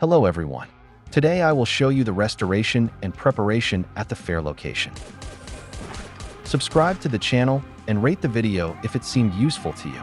Hello everyone. Today I will show you the restoration and preparation at the fair location. Subscribe to the channel and rate the video if it seemed useful to you.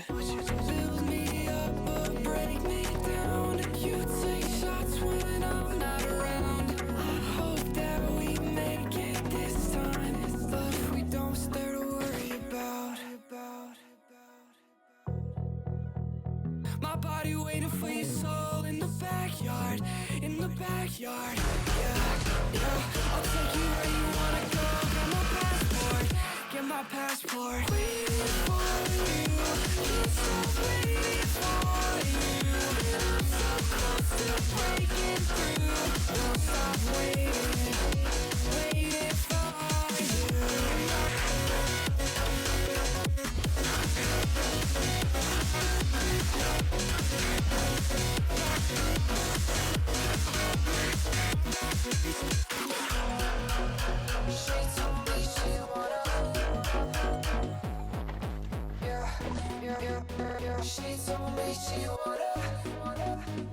Would you build me up or break me down? You take shots when I'm not around. I hope that we make it this time, but we don't start to worry about. My body waiting for your soul in the backyard, in the backyard. Yeah, yeah. I'll take you where you wanna go. Get my passport, get my passport. Waiting for you, can't stop waiting for you. I'm so close to breaking through. Don't stop waiting, waiting for you. She told me she wanna. Yeah, yeah, yeah, yeah. She told me she wanna.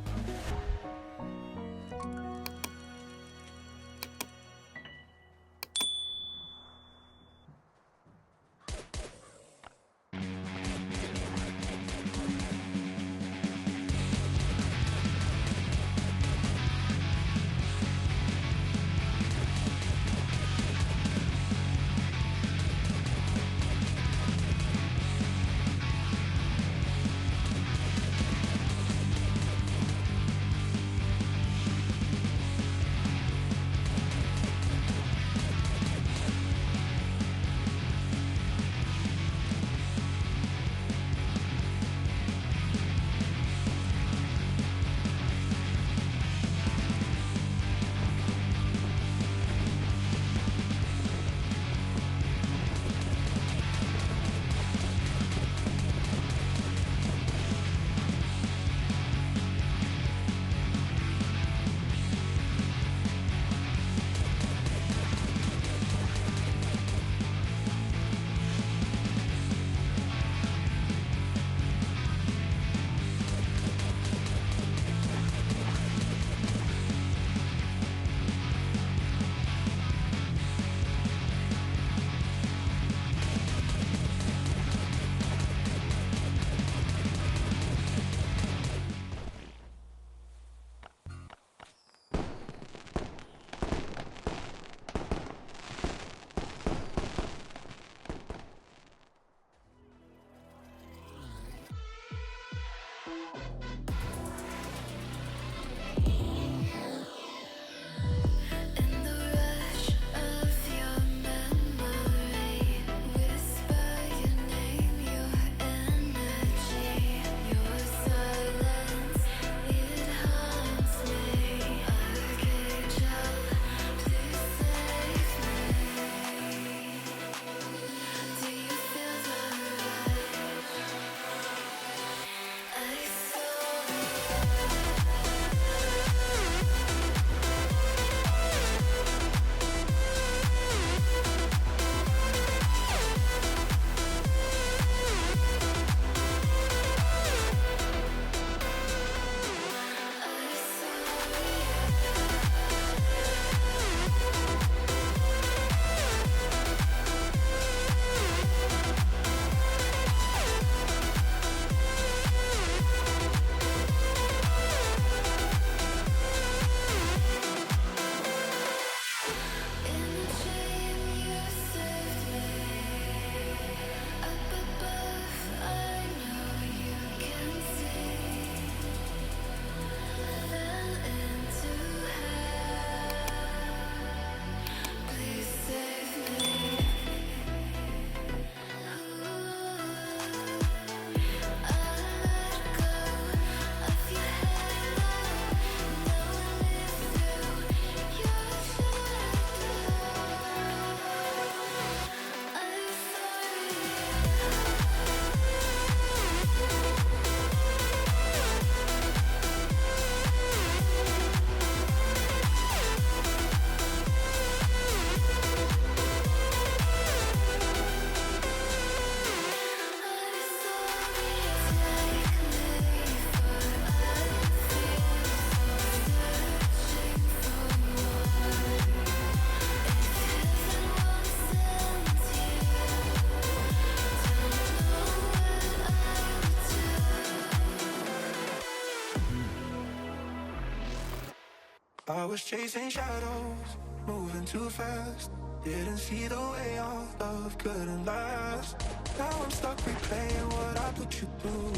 I was chasing shadows, moving too fast. Didn't see the way our love couldn't last. Now I'm stuck replaying what I put you through.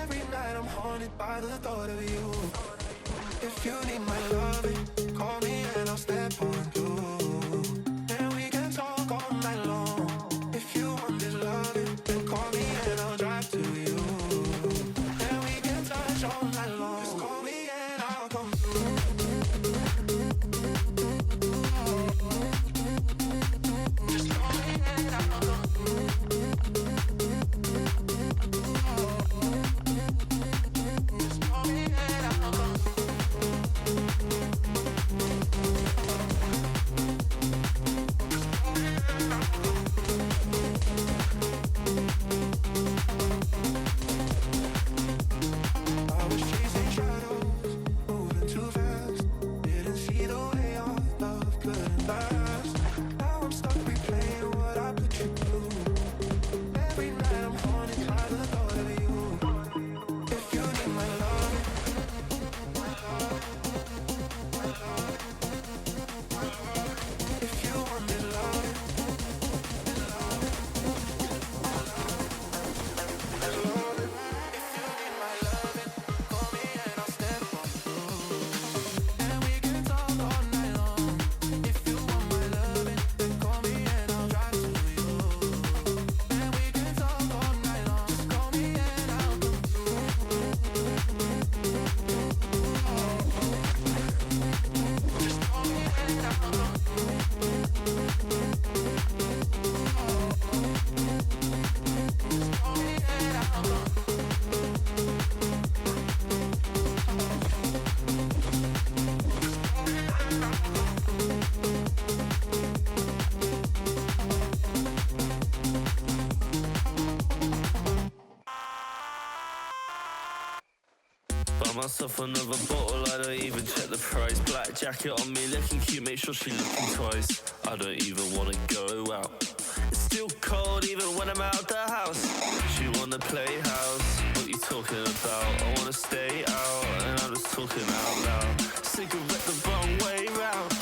Every night I'm haunted by the thought of you. If you need my loving, call me and I'll step on through. And we can talk all night long. If you want this loving, then call me and I'll drive to you. And we can touch all night long. Just call me and I'll come through. Buy myself another bottle, I don't even check the price. Black jacket on me, looking cute, make sure she looking twice. I don't even wanna go out. It's still cold even when I'm out the house. She wanna play house, what you talking about? I wanna stay out, and I'm just talking out loud. Cigarette the wrong way round.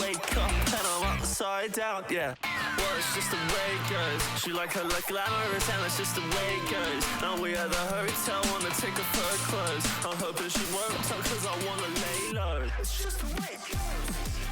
Wake up and I'm upside down, yeah. Well, it's just the way it goes. She like her look glamorous and it's just the way it goes. Now we at the hotel, wanna take off her clothes. I'm hoping she won't talk cause I wanna lay low. It's just the way it goes.